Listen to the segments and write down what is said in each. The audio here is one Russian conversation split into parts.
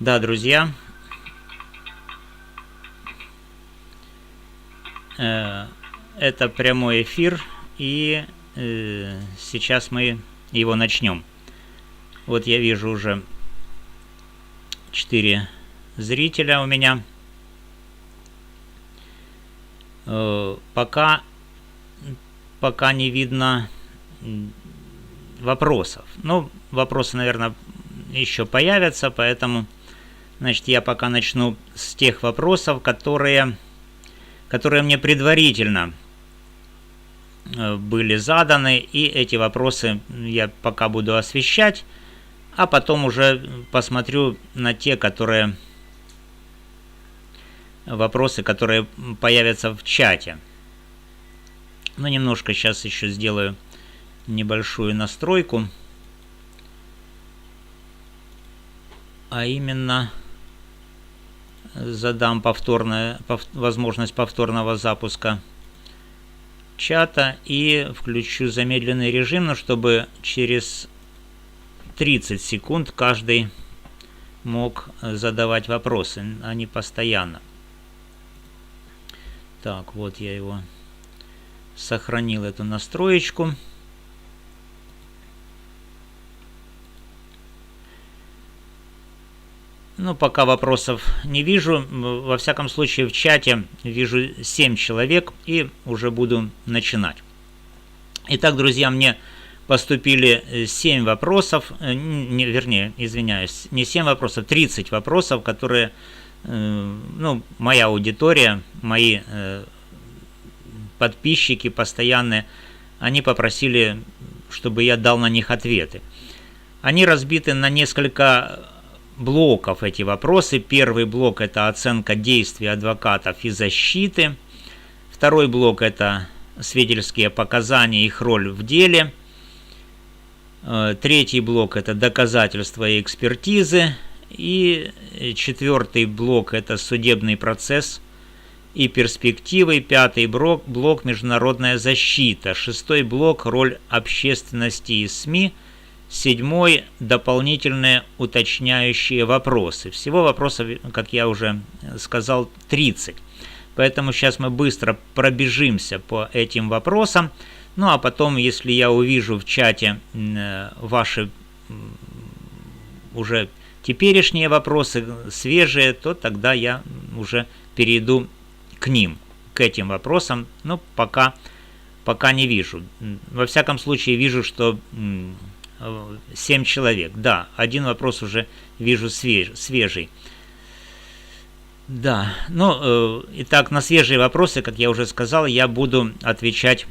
Да, друзья, это прямой эфир, и сейчас мы его начнем. Вот я вижу уже 4 зрителя у меня. Пока не видно вопросов. Ну, вопросы, наверное, еще появятся, поэтому, значит, я пока начну с тех вопросов, которые мне предварительно были заданы, и эти вопросы я пока буду освещать, а потом уже посмотрю на те, вопросы, которые появятся в чате. Но немножко сейчас еще сделаю небольшую настройку, а именно задам возможность повторного запуска чата и включу замедленный режим, чтобы через 30 секунд каждый мог задавать вопросы, а не постоянно. Так, вот я его сохранил, эту настроечку. Ну, пока вопросов не вижу. Во всяком случае, в чате вижу 7 человек и уже буду начинать. Итак, друзья, мне поступили 7 вопросов, вернее, извиняюсь, не 7 вопросов, 30 вопросов, которые, моя аудитория, мои подписчики постоянные, они попросили, чтобы я дал на них ответы. Они разбиты на несколько блоков, эти вопросы. Первый блок – это оценка действий адвокатов и защиты. Второй блок – это свидетельские показания и их роль в деле. Третий блок – это доказательства и экспертизы. И четвертый блок – это судебный процесс и перспективы. Пятый блок – международная защита. Шестой блок – роль общественности и СМИ. Седьмой – дополнительные уточняющие вопросы. Всего вопросов, как я уже сказал, 30. Поэтому сейчас мы быстро пробежимся по этим вопросам. Ну а потом, если я увижу в чате ваши уже теперешние вопросы, свежие, то тогда я уже перейду к ним, к этим вопросам. Но пока не вижу. Во всяком случае, вижу, что 7 человек. Да, один вопрос уже вижу свежий. Да, итак, на свежие вопросы, как я уже сказал, я буду отвечать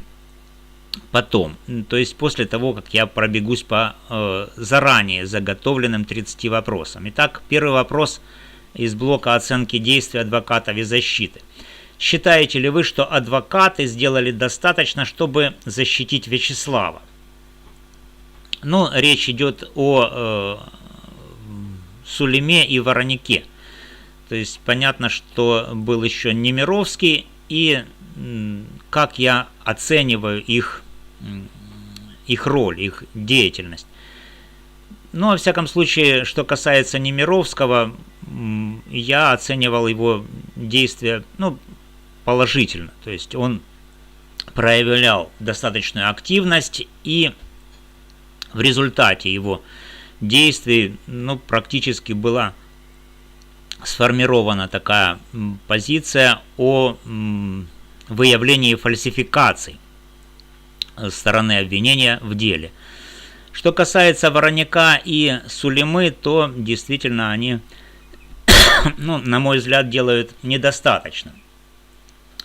потом. То есть после того, как я пробегусь по заранее заготовленным 30 вопросам. Итак, первый вопрос из блока оценки действий адвокатов и защиты. Считаете ли вы, что адвокаты сделали достаточно, чтобы защитить Вячеслава? Ну, речь идет о Сулейме и Воронике. То есть понятно, что был еще Немировский, и как я оцениваю их роль, их деятельность. Ну, во всяком случае, что касается Немировского, я оценивал его действия, положительно. То есть он проявлял достаточную активность, и в результате его действий, практически была сформирована такая позиция о выявлении фальсификаций со стороны обвинения в деле. Что касается Вороника и Сулеймы, то действительно они, на мой взгляд, делают недостаточно.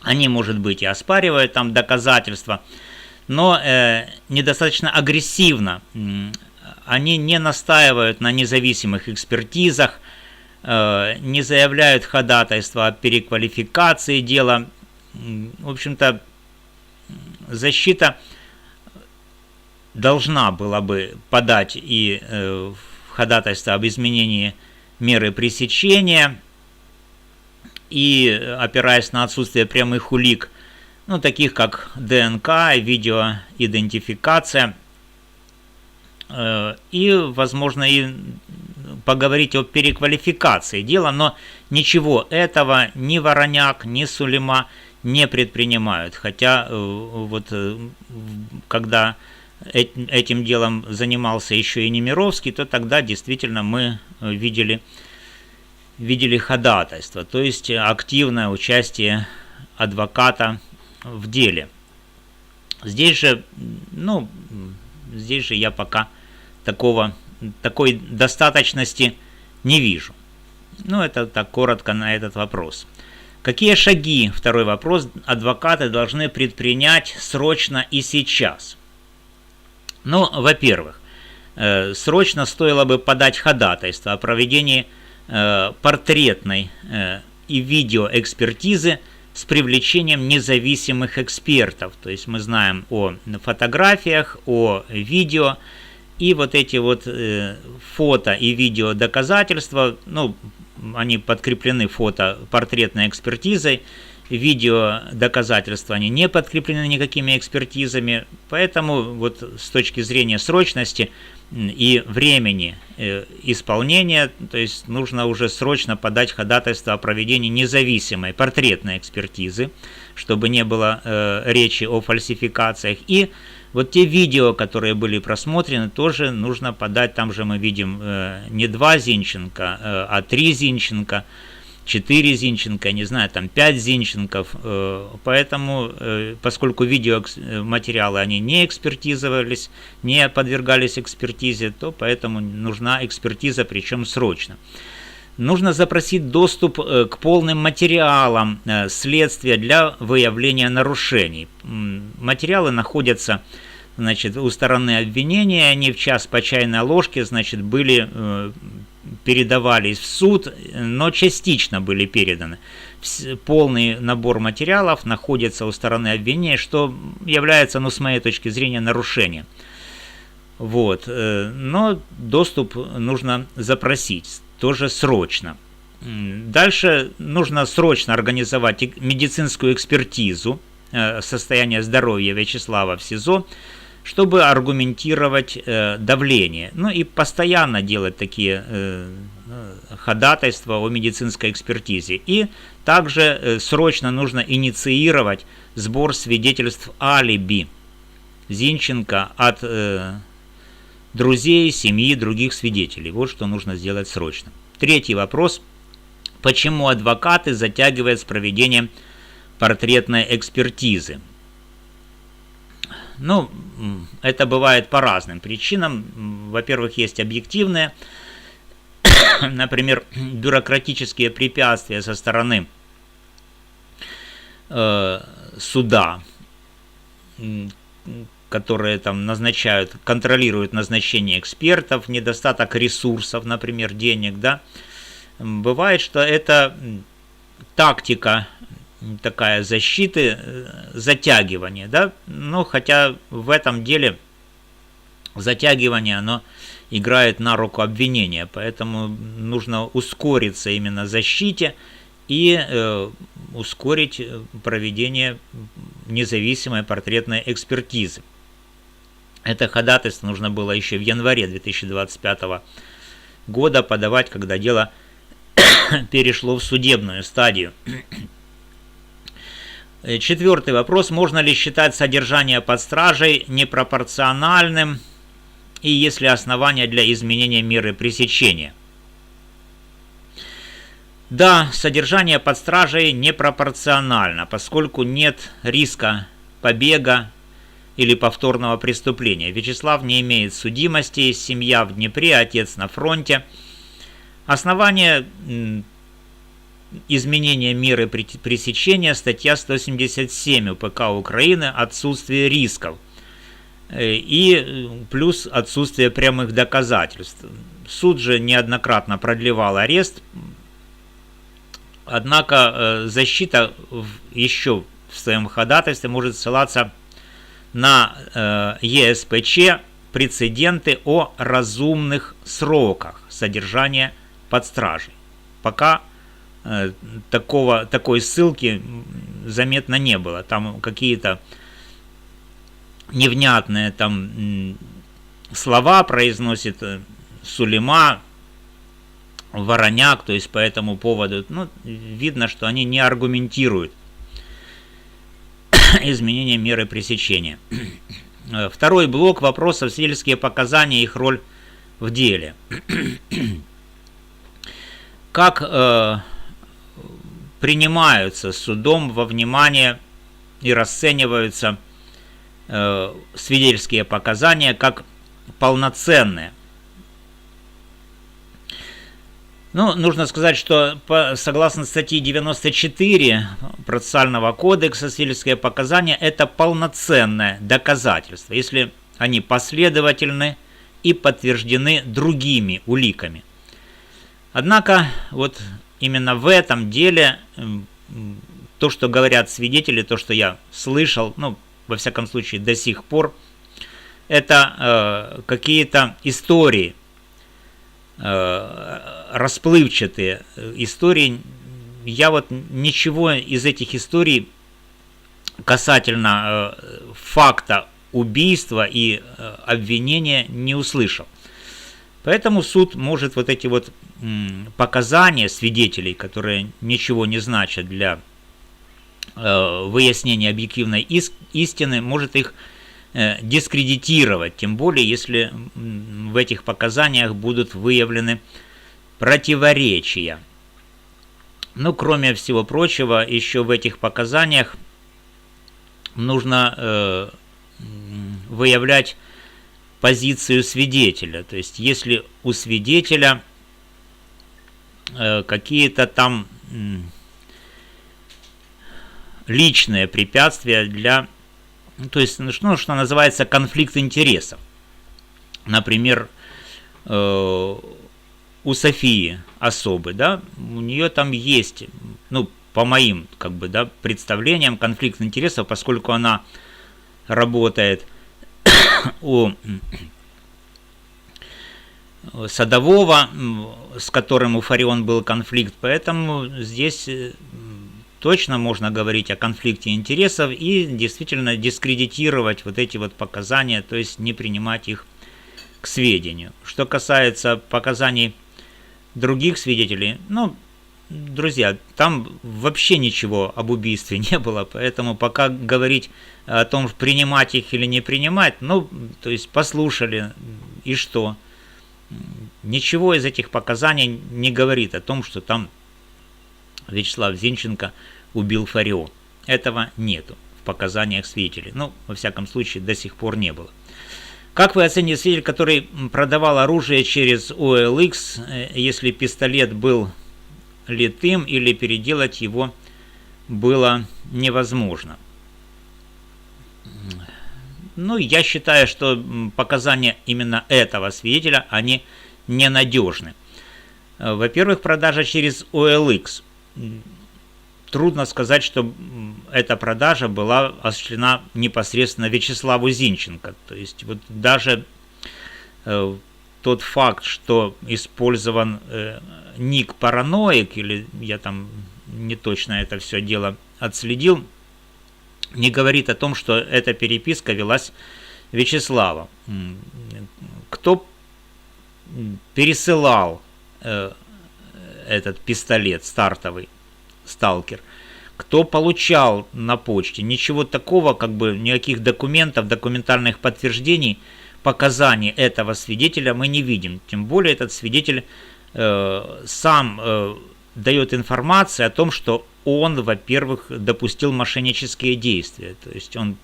Они, может быть, и оспаривают там доказательства, но недостаточно агрессивно. Они не настаивают на независимых экспертизах, не заявляют ходатайства о переквалификации дела. В общем-то, защита должна была бы подать и ходатайство об изменении меры пресечения, и, опираясь на отсутствие прямых улик, таких как ДНК, видеоидентификация, и, возможно, и поговорить о переквалификации дела, но ничего этого ни Вороняк, ни Сулейма не предпринимают. Хотя вот когда этим делом занимался еще и Немировский, то тогда действительно мы видели ходатайство, то есть активное участие адвоката в деле. Здесь же я пока такой достаточности не вижу. Это так коротко на этот вопрос. Какие шаги, второй вопрос, адвокаты должны предпринять срочно и сейчас? Во-первых, срочно стоило бы подать ходатайство о проведении портретной и видеоэкспертизы с привлечением независимых экспертов. То есть мы знаем о фотографиях, о видео, и вот эти вот фото и видео доказательства, они подкреплены фото-портретной экспертизой, видео доказательства они не подкреплены никакими экспертизами, поэтому вот с точки зрения срочности и времени исполнения, то есть нужно уже срочно подать ходатайство о проведении независимой портретной экспертизы, чтобы не было речи о фальсификациях. И вот те видео, которые были просмотрены, тоже нужно подать. Там же мы видим не 2 Зинченко, а 3 Зинченко, 4 Зинченко, не знаю, там 5 Зинченков. Поэтому, поскольку видеоматериалы они не экспертизовались, не подвергались экспертизе, то поэтому нужна экспертиза, причем срочно. Нужно запросить доступ к полным материалам следствия для выявления нарушений. Материалы находятся, у стороны обвинения, они в час по чайной ложке, передавались в суд, но частично были переданы. Полный набор материалов находится у стороны обвинения, что является, с моей точки зрения, нарушением. Но доступ нужно запросить, тоже срочно. Дальше нужно срочно организовать медицинскую экспертизу состояния здоровья Вячеслава в СИЗО, чтобы аргументировать давление. И постоянно делать такие ходатайства о медицинской экспертизе. И также срочно нужно инициировать сбор свидетельств алиби Зинченко от друзей, семьи, других свидетелей. Вот что нужно сделать срочно. Третий вопрос. Почему адвокаты затягивают с проведением портретной экспертизы? Это бывает по разным причинам. Во-первых, есть объективные, например, бюрократические препятствия со стороны суда, которые контролируют назначение экспертов, недостаток ресурсов, например, денег, да. Бывает, что это тактика такая защиты, затягивания, да, хотя в этом деле затягивание, оно играет на руку обвинения, поэтому нужно ускориться именно защите и ускорить проведение независимой портретной экспертизы. Это ходатайство нужно было еще в январе 2025 года подавать, когда дело перешло в судебную стадию. Четвертый вопрос. Можно ли считать содержание под стражей непропорциональным, и есть ли основания для изменения меры пресечения? Да, содержание под стражей непропорционально, поскольку нет риска побега или повторного преступления. Вячеслав не имеет судимости, семья в Днепре, отец на фронте. Основание изменения меры пресечения, статья 177 УПК Украины, отсутствие рисков и плюс отсутствие прямых доказательств. Суд же неоднократно продлевал арест, однако защита еще в своем ходатайстве может ссылаться на ЕСПЧ прецеденты о разумных сроках содержания под стражей. Пока такой ссылки заметно не было. Там какие-то невнятные слова произносит Сулейма, вороняк, то есть по этому поводу, ну, видно, что они не аргументируют изменение меры пресечения. Второй блок вопросов: свидетельские показания и их роль в деле. Как принимаются судом во внимание и расцениваются свидетельские показания как полноценные? Ну, нужно сказать, что согласно статье 94 процессуального кодекса, свидетельские показания – это полноценное доказательство, если они последовательны и подтверждены другими уликами. Однако, вот именно в этом деле то, что говорят свидетели, то, что я слышал, ну, во всяком случае, до сих пор, это какие-то истории, расплывчатые истории. Я вот ничего из этих историй касательно факта убийства и обвинения не услышал. Поэтому суд может вот эти вот показания свидетелей, которые ничего не значат для выяснения объективной истины, может их дискредитировать, тем более если в этих показаниях будут выявлены противоречия. Ну, кроме всего прочего, еще в этих показаниях нужно выявлять позицию свидетеля. То есть, если у свидетеля какие-то там личные препятствия для... То есть, ну, что называется конфликт интересов. Например, у Софии особы, да, у нее там есть, ну, по моим, как бы, да, представлениям, конфликт интересов, поскольку она работает у Садового, с которым у Фарион был конфликт, поэтому здесь точно можно говорить о конфликте интересов и действительно дискредитировать вот эти вот показания, то есть не принимать их к сведению. Что касается показаний других свидетелей, ну, друзья, там вообще ничего об убийстве не было, поэтому пока говорить о том, принимать их или не принимать, ну, то есть послушали, и что? Ничего из этих показаний не говорит о том, что там Вячеслав Зинченко убил Фарион. Этого нету в показаниях свидетелей. Ну, во всяком случае, до сих пор не было. Как вы оцените свидетеля, который продавал оружие через OLX, если пистолет был литым или переделать его было невозможно? Ну, я считаю, что показания именно этого свидетеля, они ненадежны. Во-первых, продажа через OLX. Трудно сказать, что эта продажа была осуществлена непосредственно Вячеславу Зинченко. То есть вот даже тот факт, что использован ник параноик, или я там не точно это все дело отследил, не говорит о том, что эта переписка велась Вячеславом. Кто пересылал этот пистолет стартовый, сталкер, кто получал на почте, ничего такого, как бы никаких документов, документальных подтверждений, показаний этого свидетеля мы не видим. Тем более этот свидетель сам дает информацию о том, что он, во-первых, допустил мошеннические действия. То есть он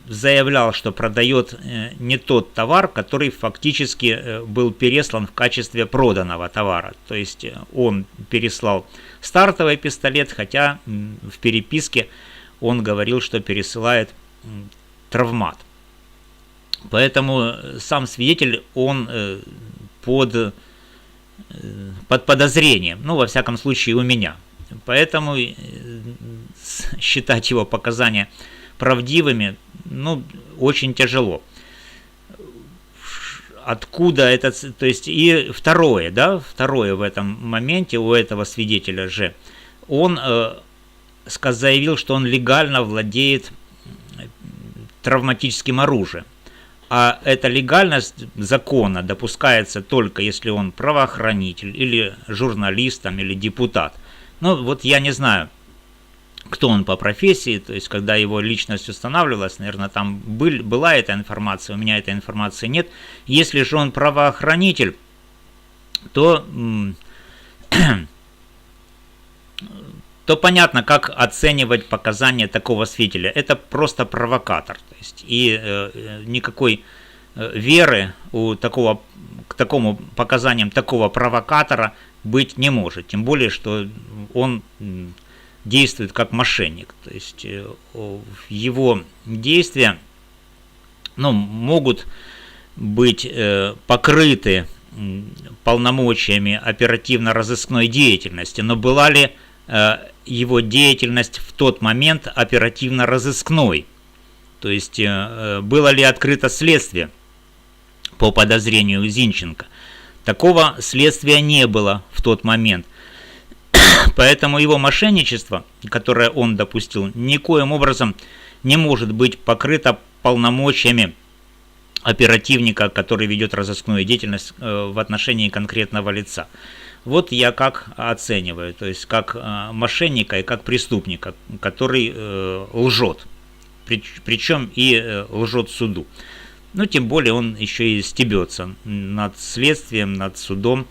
заявлял, что продает не тот товар, который фактически был переслан в качестве проданного товара. То есть он переслал стартовый пистолет, хотя в переписке он говорил, что пересылает травмат. Поэтому сам свидетель, он под подозрением, ну, во всяком случае, у меня. Поэтому считать его показания правдивыми, ну, очень тяжело. Откуда это, то есть, и второе, да, второе в этом моменте у этого свидетеля же, он заявил, что он легально владеет травматическим оружием. А эта легальность закона допускается только если он правоохранитель или журналист там, или депутат. Ну вот я не знаю, кто он по профессии, то есть когда его личность устанавливалась, наверное, там была эта информация, у меня этой информации нет. Если же он правоохранитель, то то понятно, как оценивать показания такого свидетеля. Это просто провокатор. То есть, и никакой веры к такому показаниям такого провокатора быть не может. Тем более, что он действует как мошенник. То есть его действия могут быть покрыты полномочиями оперативно-розыскной деятельности, но была ли его деятельность в тот момент оперативно-розыскной? То есть было ли открыто следствие по подозрению Зинченко? Такого следствия не было в тот момент. Поэтому его мошенничество, которое он допустил, никоим образом не может быть покрыто полномочиями оперативника, который ведет розыскную деятельность в отношении конкретного лица. Вот я как оцениваю, то есть как мошенника и как преступника, который лжет, причем и лжет суду. Ну, тем более он еще и стебется над следствием, над судом,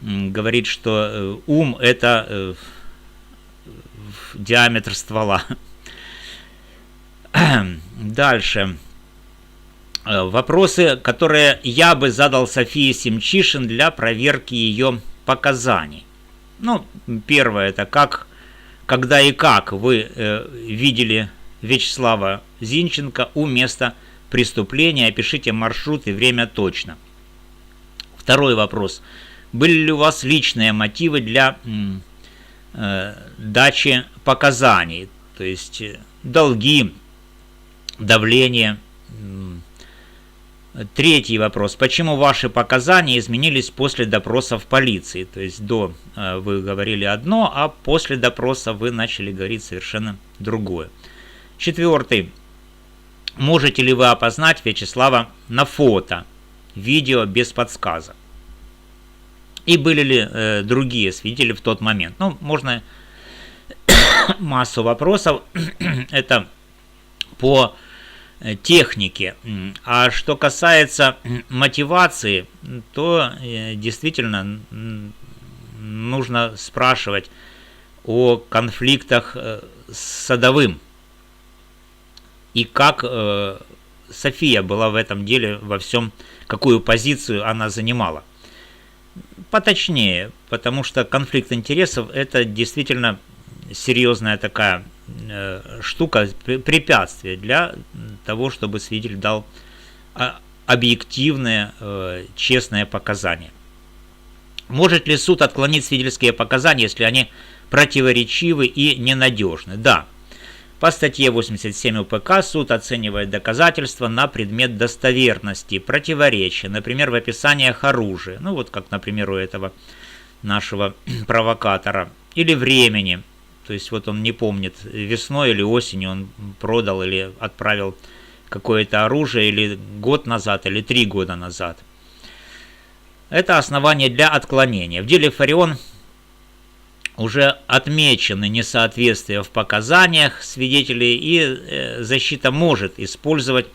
говорит, что ум – это диаметр ствола. Дальше. Вопросы, которые я бы задал Софии Семчишин для проверки ее показаний. Ну, первое, это когда и как вы видели Вячеслава Зинченко у места преступления, опишите маршрут и время точно. Второй вопрос. Были ли у вас личные мотивы для дачи показаний, то есть долги, давление? Третий вопрос. Почему ваши показания изменились после допроса в полиции? То есть до вы говорили одно, а после допроса вы начали говорить совершенно другое. Четвертый. Можете ли вы опознать Вячеслава на фото, видео без подсказок? И были ли другие свидетели в тот момент? Ну, можно массу вопросов. Это по технике. А что касается мотивации, то действительно нужно спрашивать о конфликтах с Садовым. И как София была в этом деле во всем, какую позицию она занимала. Поточнее, потому что конфликт интересов – это действительно серьезная такая штука, препятствие для того, чтобы свидетель дал объективные, честные показания. Может ли суд отклонить свидетельские показания, если они противоречивы и ненадежны? Да. По статье 87 УПК суд оценивает доказательства на предмет достоверности, противоречия, например, в описаниях оружия, ну вот как, например, у этого нашего провокатора, или времени, то есть вот он не помнит, весной или осенью он продал или отправил какое-то оружие, или год назад, или 3 года назад. Это основание для отклонения. В деле Фарион уже отмечены несоответствия в показаниях свидетелей, и защита может использовать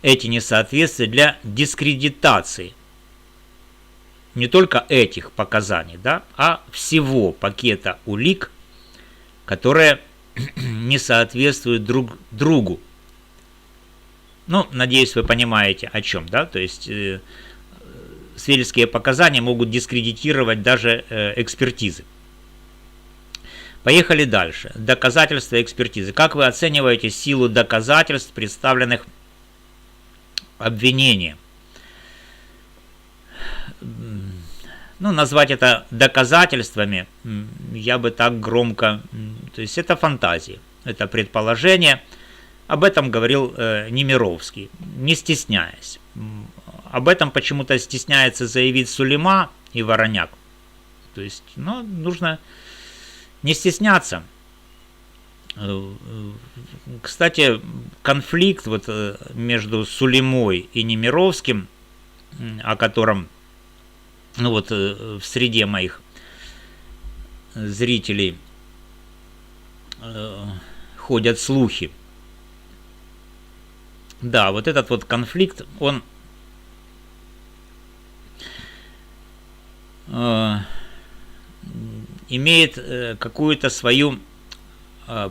эти несоответствия для дискредитации не только этих показаний, да, а всего пакета улик, которые не соответствуют друг другу. Ну, надеюсь, вы понимаете, о чем, да, то есть свидетельские показания могут дискредитировать даже экспертизы. Поехали дальше. Доказательства экспертизы. Как вы оцениваете силу доказательств, представленных обвинением? Ну, назвать это доказательствами я бы так громко... То есть это фантазии, это предположение. Об этом говорил Немировский, не стесняясь. Об этом почему-то стесняется заявить Сулейма и Вороняк. То есть, ну, нужно... не стесняться. Кстати, конфликт вот между Сулеймой и Немировским, о котором ну вот в среде моих зрителей ходят слухи. Да, вот этот вот конфликт, он имеет какую-то свою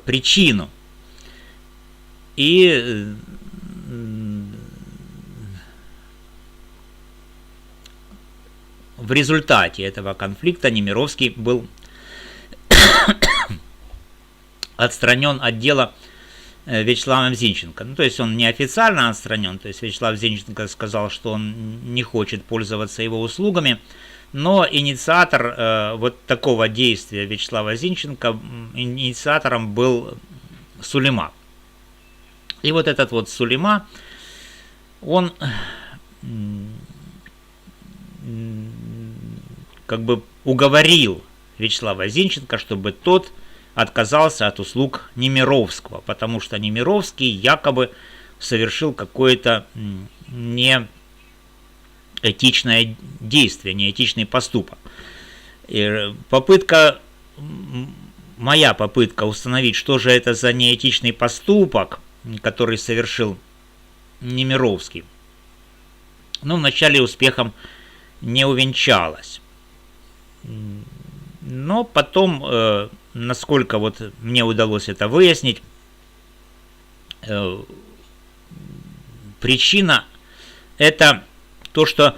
причину. И в результате этого конфликта Немировский был отстранен от дела Вячеславом Зинченко. Ну, то есть он неофициально отстранен, то есть Вячеслав Зинченко сказал, что он не хочет пользоваться его услугами, но инициатор вот такого действия Вячеслава Зинченко, инициатором был Сулейма. И вот этот вот Сулейма, он как бы уговорил Вячеслава Зинченко, чтобы тот отказался от услуг Немировского, потому что Немировский якобы совершил какое-то неэтичное действие, неэтичный поступок. И моя попытка установить, что же это за неэтичный поступок, который совершил Немировский, ну, вначале успехом не увенчалась. Но потом, насколько вот мне удалось это выяснить, причина это то, что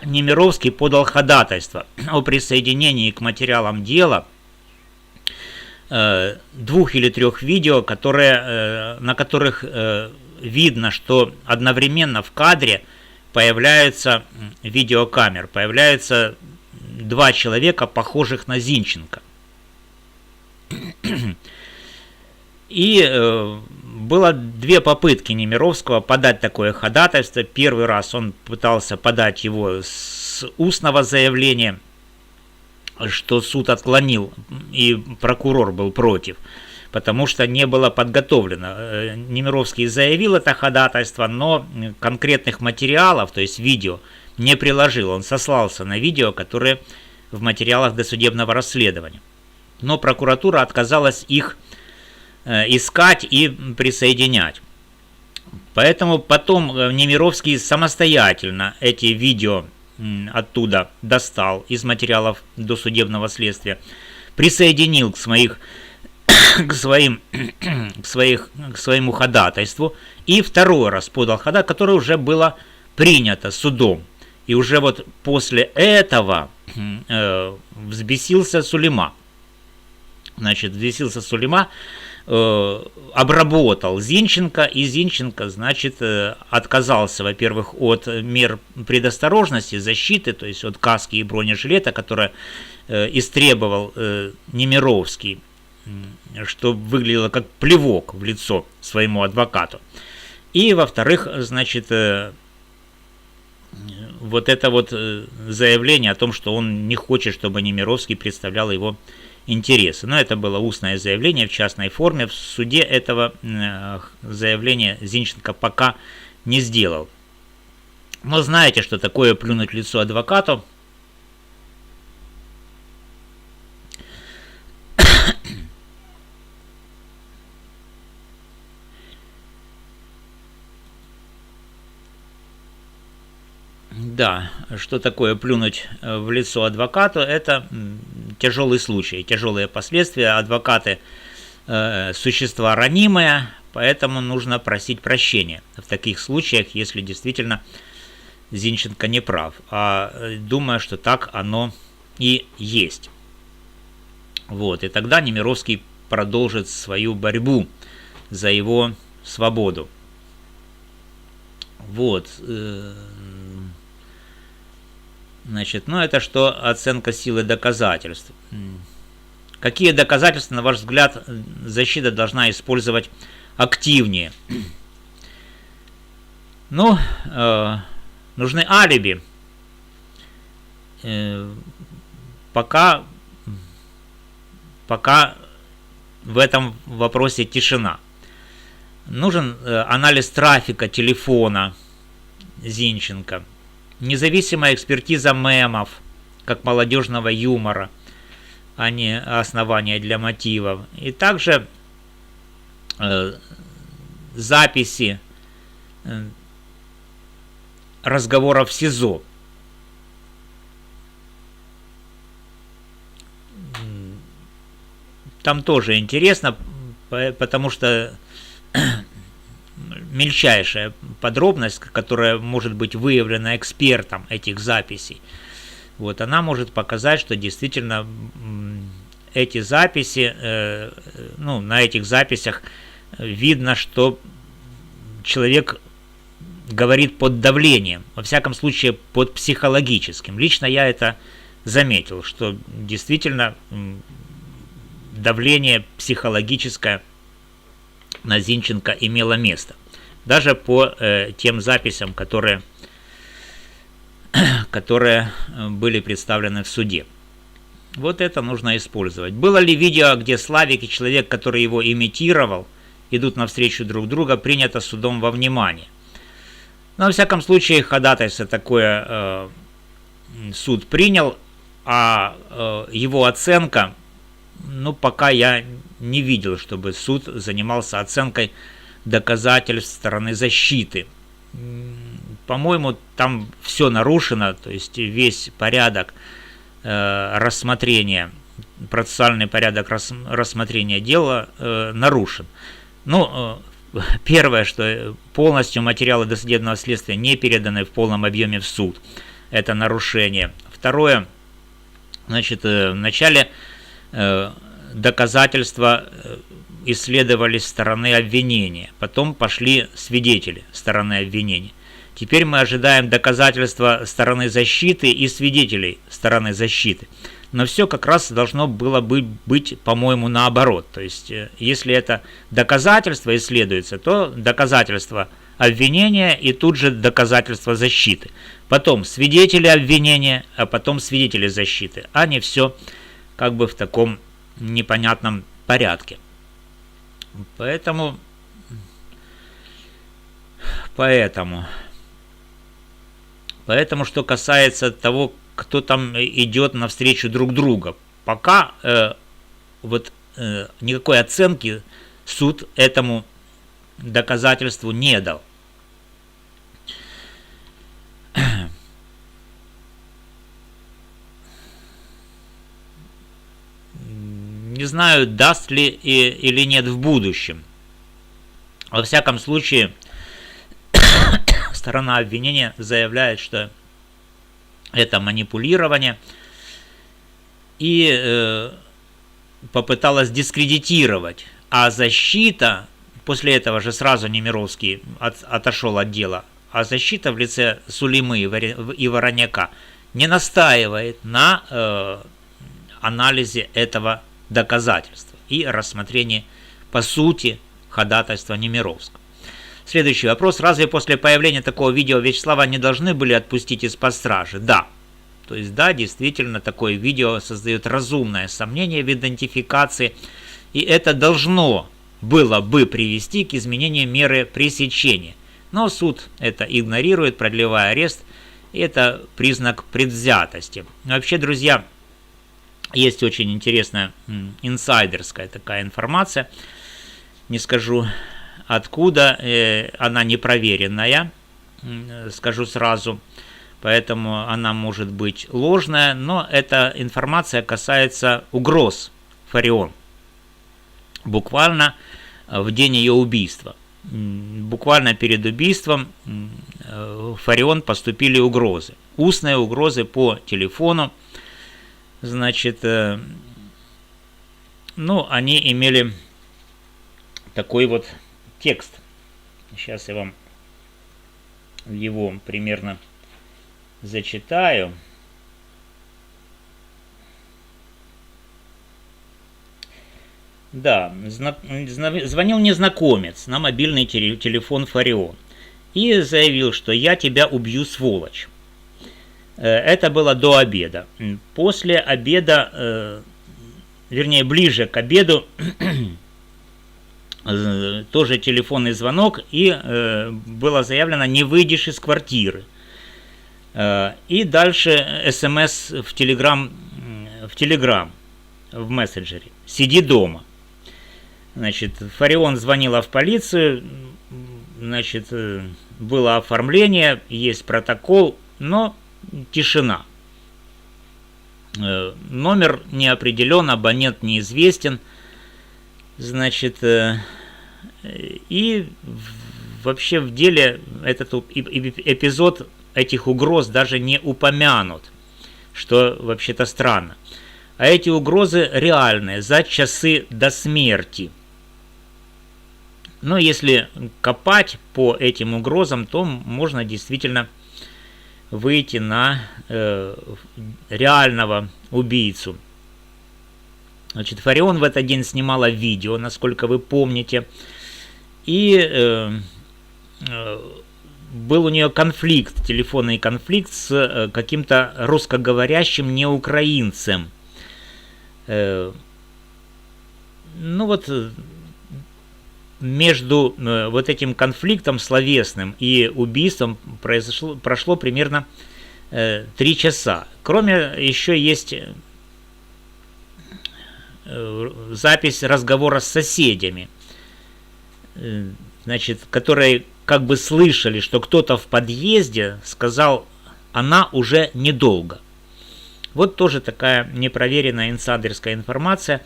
Немировский подал ходатайство о присоединении к материалам дела 2 или 3 видео, на которых видно, что одновременно в кадре появляются видеокамеры, появляются 2 человека, похожих на Зинченко. И было 2 попытки Немировского подать такое ходатайство. Первый раз он пытался подать его с устного заявления, что суд отклонил, и прокурор был против, потому что не было подготовлено. Немировский заявил это ходатайство, но конкретных материалов, то есть видео, не приложил. Он сослался на видео, которые в материалах досудебного расследования. Но прокуратура отказалась их искать и присоединять. Поэтому потом Немировский самостоятельно эти видео оттуда достал из материалов досудебного следствия, присоединил к своему ходатайству и второй раз подал ходатайство, которое уже было принято судом. И уже вот после этого взбесился Сулейма. Значит, взбесился Сулейма, обработал Зинченко, и Зинченко, значит, отказался, во-первых, от мер предосторожности, защиты, то есть от каски и бронежилета, которое истребовал Немировский, что выглядело как плевок в лицо своему адвокату. И, во-вторых, значит, вот это вот заявление о том, что он не хочет, чтобы Немировский представлял его интересы. Но это было устное заявление в частной форме. В суде этого заявления Зинченко пока не сделал. Но знаете, что такое плюнуть в лицо адвокату? Да, что такое плюнуть в лицо адвокату? Это тяжелый случай, тяжелые последствия. Адвокаты существа ранимые, поэтому нужно просить прощения в таких случаях, если действительно Зинченко не прав. А думаю, что так оно и есть. Вот, и тогда Немировский продолжит свою борьбу за его свободу. Вот. Значит, ну это что оценка силы доказательств. Какие доказательства, на ваш взгляд, защита должна использовать активнее? Ну, нужны алиби. Пока в этом вопросе тишина. Нужен анализ трафика телефона Зинченко, независимая экспертиза мемов, как молодежного юмора, а не основания для мотивов. И также записи разговоров в СИЗО. Там тоже интересно, потому что мельчайшая подробность, которая может быть выявлена экспертом этих записей, вот, она может показать, что действительно эти записи, на этих записях видно, что человек говорит под давлением, во всяком случае под психологическим. Лично я это заметил, что действительно давление психологическое на Зинченко имело место. Даже по тем записям, которые были представлены в суде. Вот это нужно использовать. Было ли видео, где Славик и человек, который его имитировал, идут навстречу друг друга, принято судом во внимание? Но, во всяком случае, ходатайство такое суд принял, а его оценка, пока я не видел, чтобы суд занимался оценкой доказательств стороны защиты. По-моему, там все нарушено, то есть весь порядок рассмотрения, процессуальный порядок рассмотрения дела нарушен. Первое, что полностью материалы досудебного следствия не переданы в полном объеме в суд. Это нарушение. Второе, вначале доказательства исследовались стороны обвинения, потом пошли свидетели стороны обвинения. Теперь мы ожидаем доказательства стороны защиты и свидетелей стороны защиты. Но все как раз должно было быть, по-моему, наоборот. То есть, если это доказательство исследуется, то доказательство обвинения и тут же доказательство защиты. Потом свидетели обвинения, а потом свидетели защиты. А не все как бы в таком непонятном порядке. Поэтому, что касается того, кто там идет навстречу друг другу, пока никакой оценки суд этому доказательству не дал. Не знаю, даст ли или нет в будущем. Во всяком случае, сторона обвинения заявляет, что это манипулирование, и попыталась дискредитировать. А защита, после этого же сразу Немировский отошел от дела, а защита в лице Сулеймы и Вороняка не настаивает на анализе этого доказательства и рассмотрении по сути ходатайства Немировского. Следующий вопрос. Разве после появления такого видео Вячеслава не должны были отпустить из-под стражи? Да. То есть, да, действительно, такое видео создает разумное сомнение в идентификации, и это должно было бы привести к изменению меры пресечения. Но суд это игнорирует, продлевая арест, и это признак предвзятости. Вообще, друзья, есть очень интересная инсайдерская такая информация, не скажу откуда, она непроверенная, скажу сразу, поэтому она может быть ложная, но эта информация касается угроз Фарион, буквально в день ее убийства. Буквально перед убийством Фарион поступили угрозы, устные угрозы по телефону. Значит, они имели такой вот текст. Сейчас я вам его примерно зачитаю. Да, звонил незнакомец на мобильный телефон Фарион и заявил, что я тебя убью, сволочь. Это было до обеда. После обеда вернее, ближе к обеду, тоже телефонный звонок, и было заявлено: не выйдешь из квартиры. И дальше смс в Telegram, в мессенджере: сиди дома. Значит, Фарион звонила в полицию, значит, было оформление, есть протокол, но тишина. Номер не определен, абонент неизвестен. Значит, и вообще в деле этот эпизод этих угроз даже не упомянут, что вообще-то странно. А эти угрозы реальные, за часы до смерти. Но если копать по этим угрозам, то можно действительно выйти на реального убийцу. Значит, Фарион в этот день снимала видео, насколько вы помните, и был у нее конфликт, телефонный конфликт с каким-то русскоговорящим неукраинцем. Ну вот, между вот этим конфликтом словесным и убийством прошло примерно 3 часа. Кроме, еще есть запись разговора с соседями, значит, которые как бы слышали, что кто-то в подъезде сказал: она уже недолго. Вот тоже такая непроверенная инсайдерская информация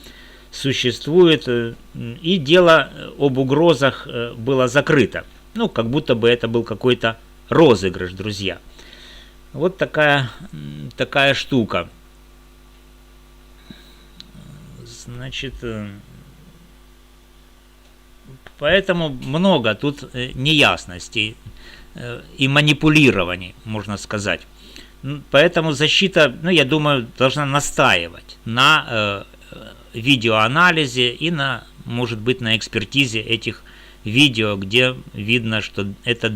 существует, и дело об угрозах было закрыто. Ну, как будто бы это был какой-то розыгрыш, друзья. Вот такая штука. Значит, поэтому много тут неясностей и манипулирований, можно сказать. Поэтому защита, ну, я думаю, должна настаивать на видеоанализе и на, может быть, на экспертизе этих видео, где видно, что это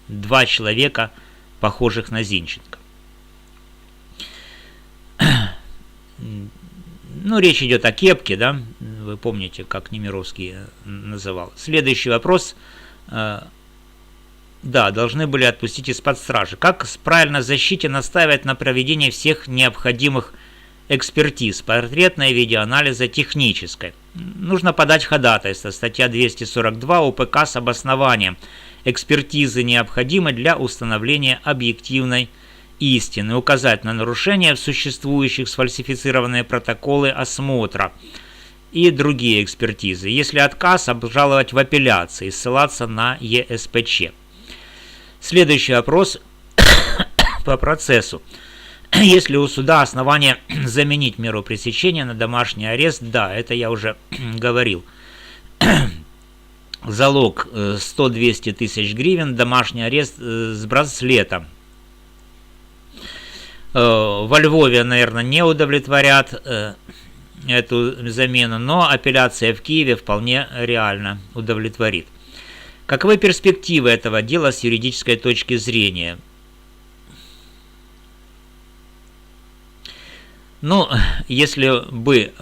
2 человека, похожих на Зинченко. Ну, речь идет о кепке, да, вы помните, как Немировский называл. Следующий вопрос. Да, должны были отпустить из-под стражи. Как правильно защите настаивать на проведении всех необходимых экспертиз, портретной, видеоанализа, технической? Нужно подать ходатайство, статья 242 УПК с обоснованием. Экспертизы необходимы для установления объективной истины, указать на нарушения в существующих сфальсифицированные протоколы осмотра и другие экспертизы. Если отказ, обжаловать в апелляции, ссылаться на ЕСПЧ. Следующий вопрос по процессу. Есть ли у суда основания заменить меру пресечения на домашний арест? Да, это я уже говорил. Залог 100-200 тысяч гривен, домашний арест с браслетом. Во Львове, наверное, не удовлетворят эту замену, но апелляция в Киеве вполне реально удовлетворит. Каковы перспективы этого дела с юридической точки зрения? Ну, если бы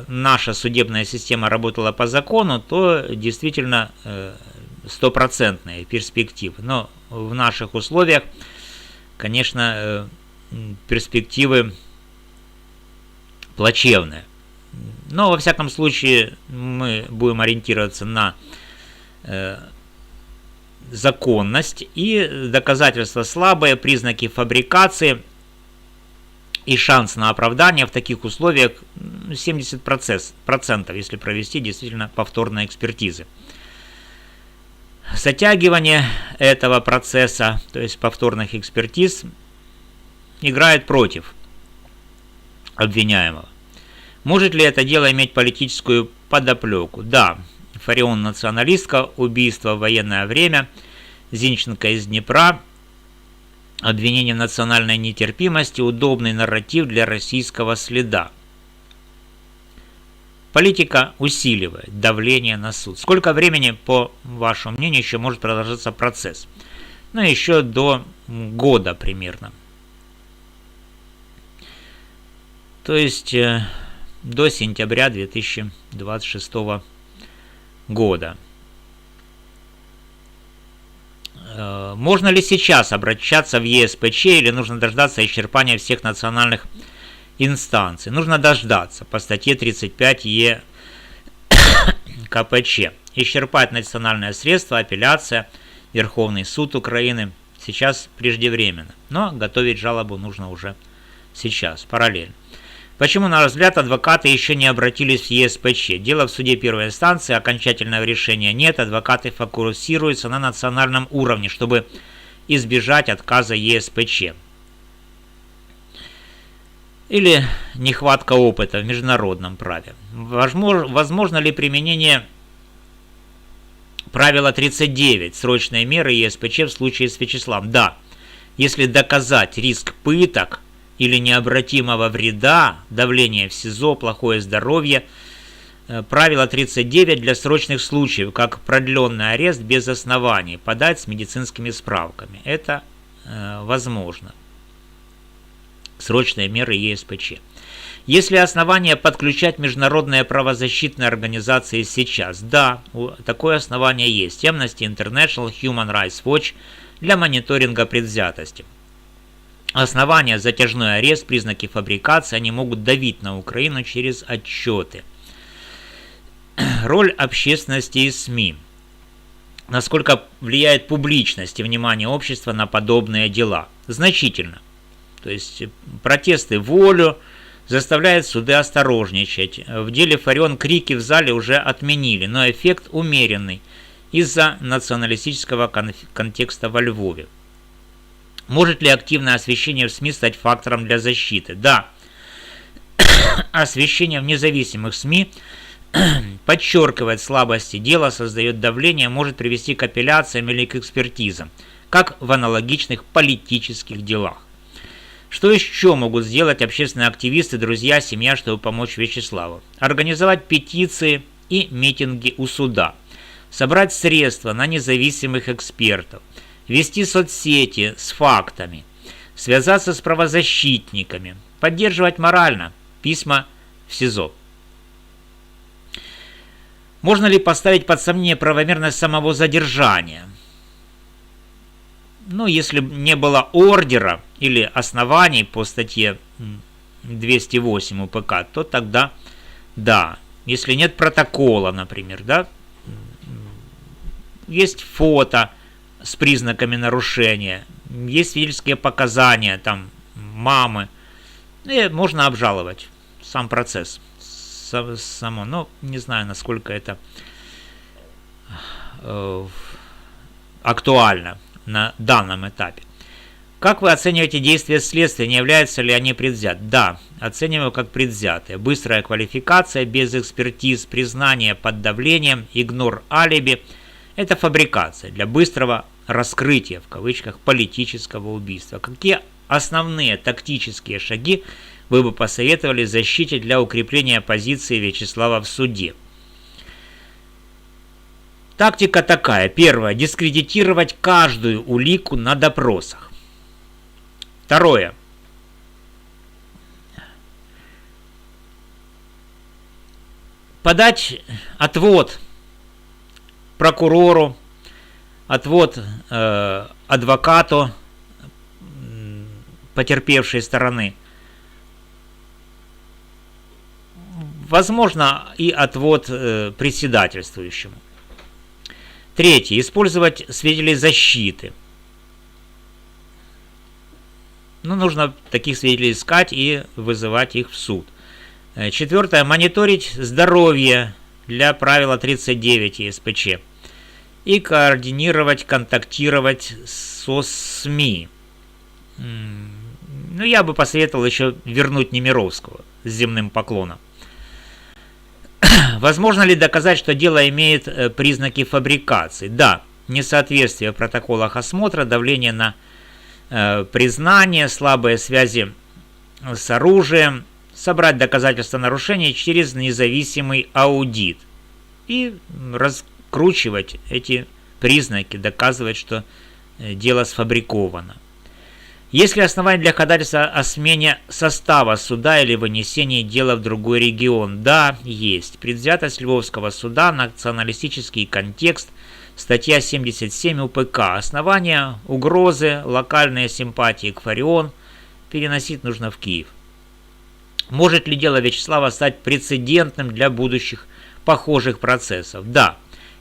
наша судебная система работала по закону, то действительно стопроцентные перспективы. Но в наших условиях, конечно, перспективы плачевные. Но, во всяком случае, мы будем ориентироваться на законность, и доказательства слабые, признаки фабрикации и шанс на оправдание в таких условиях 70%, если провести действительно повторные экспертизы. Затягивание этого процесса, то есть повторных экспертиз, играет против обвиняемого. Может ли это дело иметь политическую подоплеку? Да. Фарион националистка, убийство в военное время, Зинченко из Днепра, обвинение в национальной нетерпимости, удобный нарратив для российского следа. Политика усиливает давление на суд. Сколько времени, по вашему мнению, еще может продолжаться процесс? Ну, еще до года примерно. То есть, до сентября 2026 года. Можно ли сейчас обращаться в ЕСПЧ или нужно дождаться исчерпания всех национальных инстанций? Нужно дождаться по статье 35 КПЧ. Исчерпать национальное средство, апелляция, Верховный суд Украины сейчас преждевременно. Но готовить жалобу нужно уже сейчас, параллельно. Почему, на наш взгляд, адвокаты еще не обратились в ЕСПЧ? Дело в суде первой инстанции, окончательного решения нет, адвокаты фокусируются на национальном уровне, чтобы избежать отказа ЕСПЧ. Или нехватка опыта в международном праве. Возможно ли применение правила 39, срочные меры ЕСПЧ в случае с Вячеславом? Да, если доказать риск пыток или необратимого вреда, давление в СИЗО, плохое здоровье, правило 39 для срочных случаев, как продленный арест без оснований, подать с медицинскими справками. Это возможно. Срочные меры ЕСПЧ. Есть ли основания подключать международные правозащитные организации сейчас? Да, такое основание есть. Amnesty International, Human Rights Watch для мониторинга предвзятости. Основания: затяжной арест, признаки фабрикации, они могут давить на Украину через отчеты. Роль общественности и СМИ. Насколько влияет публичность и внимание общества на подобные дела? Значительно. То есть протесты волю заставляют суды осторожничать. В деле Фарион крики в зале уже отменили, но эффект умеренный из-за националистического контекста во Львове. Может ли активное освещение в СМИ стать фактором для защиты? Да. Освещение в независимых СМИ подчеркивает слабости дела, создает давление, может привести к апелляциям или к экспертизам, как в аналогичных политических делах. Что еще могут сделать общественные активисты, друзья, семья, чтобы помочь Вячеславу? Организовать петиции и митинги у суда, собрать средства на независимых экспертов, вести соцсети с фактами, связаться с правозащитниками, поддерживать морально, письма в СИЗО. Можно ли поставить под сомнение правомерность самого задержания? Ну, если не было ордера или оснований по статье 208 УПК, то тогда да. Если нет протокола, например, да, есть фото с признаками нарушения, есть свидетельские показания там мамы, и можно обжаловать сам процесс. Само, но не знаю, насколько это актуально на данном этапе. Как вы оцениваете действия следствия? Не являются ли они предвзяты? Да, оцениваю как предвзятые. Быстрая квалификация, без экспертиз, признание под давлением, игнор алиби – это фабрикация для быстрого раскрытия, в кавычках, политического убийства. Какие основные тактические шаги вы бы посоветовали защите для укрепления позиции Вячеслава в суде? Тактика такая. Первое. Дискредитировать каждую улику на допросах. Второе. Подать отвод прокурору, отвод адвокату потерпевшей стороны. Возможно, и отвод председательствующему. Третье. Использовать свидетелей защиты. Ну, нужно таких свидетелей искать и вызывать их в суд. Четвертое. Мониторить здоровье для правила 39 ЕСПЧ. И координировать, контактировать со СМИ. Ну, я бы посоветовал еще вернуть Немировского с земным поклоном. Возможно ли доказать, что дело имеет признаки фабрикации? Да, несоответствие в протоколах осмотра, давление на признание, слабые связи с оружием, собрать доказательства нарушения через независимый аудит и раскручивать эти признаки, доказывать, что дело сфабриковано. Есть ли основания для ходатайства о смене состава суда или вынесении дела в другой регион? Да, есть. Предвзятость Львовского суда, националистический контекст, статья 77 УПК. Основания, угрозы, локальные симпатии к Фарион. Переносить нужно в Киев. Может ли дело Вячеслава стать прецедентным для будущих похожих процессов? Да.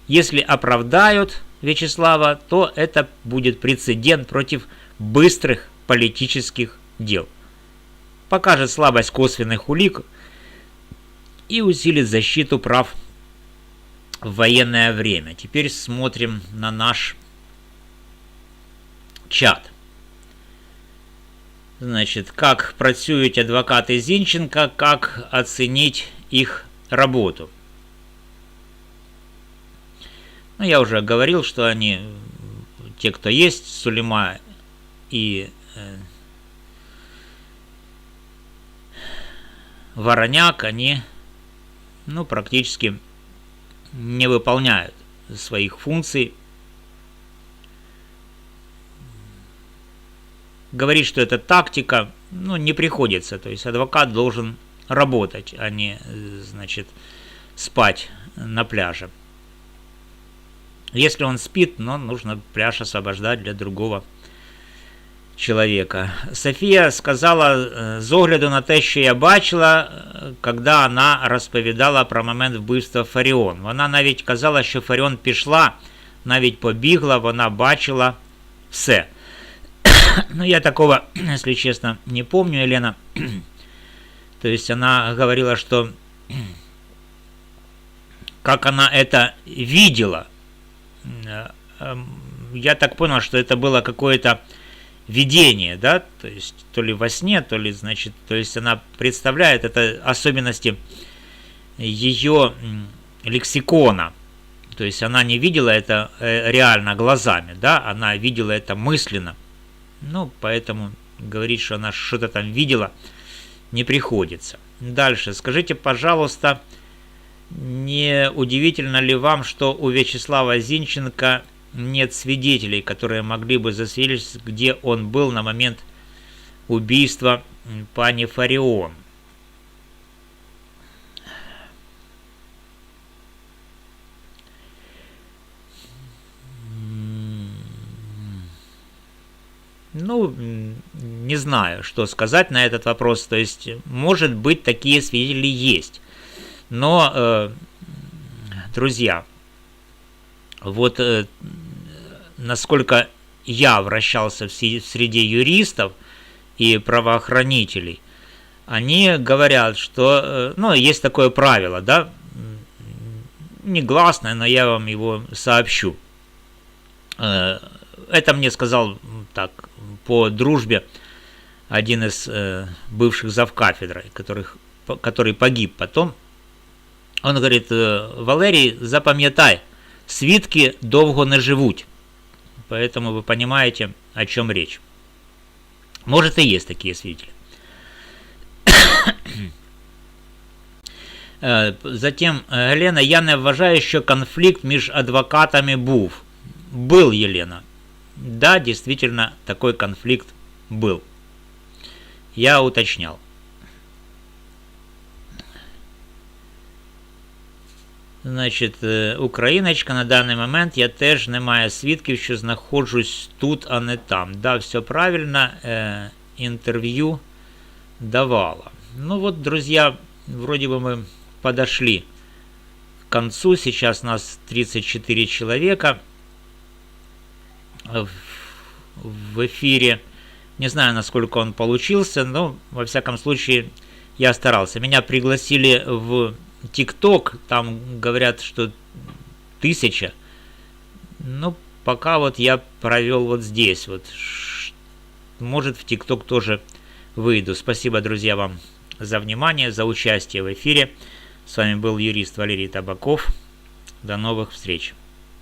Если оправдают Вячеслава, то это будет прецедент против быстрых политических дел. Покажет слабость косвенных улик и усилит защиту прав в военное время. Теперь смотрим на наш чат. Значит, как працюють адвокаты Зинченко, как оценить их работу. Ну, я уже говорил, что они, те, кто есть, Сулейма и Вороняк, они, ну, практически не выполняют своих функций. Говорить, что это тактика, ну, не приходится. То есть адвокат должен работать, а не, значит, спать на пляже. Если он спит, но нужно пляж освобождать для другого чоловіка. Софія сказала, з огляду на те, що я бачила, коли вона розповідала про момент вбивства Фаріон. Вона навіть казала, що Фаріон пішла, навіть побігла, вона бачила все. Ну, я такого, если честно, не помню, Елена. То есть она говорила, что как она это видела. Я так понял, что это было какое-то видение, да, то есть то ли во сне, то ли, значит, то есть она представляет это особенности ее лексикона. То есть она не видела это реально глазами, да, она видела это мысленно. Ну, поэтому говорить, что она что-то там видела, не приходится. Дальше. Скажите, пожалуйста, не удивительно ли вам, что у Вячеслава Зинченко нет свидетелей, которые могли бы засвидетельствовать, где он был на момент убийства пани Фарион? Ну, не знаю, что сказать на этот вопрос. То есть, может быть, такие свидетели есть. Но, друзья, вот насколько я вращался в среде юристов и правоохранителей, они говорят, что, ну, есть такое правило, да, негласное, но я вам его сообщу. Это мне сказал так по дружбе один из бывших завкафедрой, который погиб потом. Он говорит: Валерій, запам'ятай, свідки довго не живуть. Поэтому вы понимаете, о чем речь. Может, и есть такие свидетели. Затем, Елена, я не вважаю, що конфликт між адвокатами був. Был, Елена. Да, действительно, такой конфликт был. Я уточнял. Значить, Україночка, на даний момент я теж не маю свідків, що знаходжусь тут, а не там. Да, все правильно, интервью давала. Ну вот, друзья, вроде бы мы подошли к концу. Сейчас нас 34 человека в эфире. Не знаю, насколько он получился, но, во всяком случае, я старался. Меня пригласили в ТикТок, там говорят, что 1000. Ну, пока вот я провел вот здесь. Вот. Может, в ТикТок тоже выйду. Спасибо, друзья, вам за внимание, за участие в эфире. С вами был юрист Валерий Табаков. До новых встреч.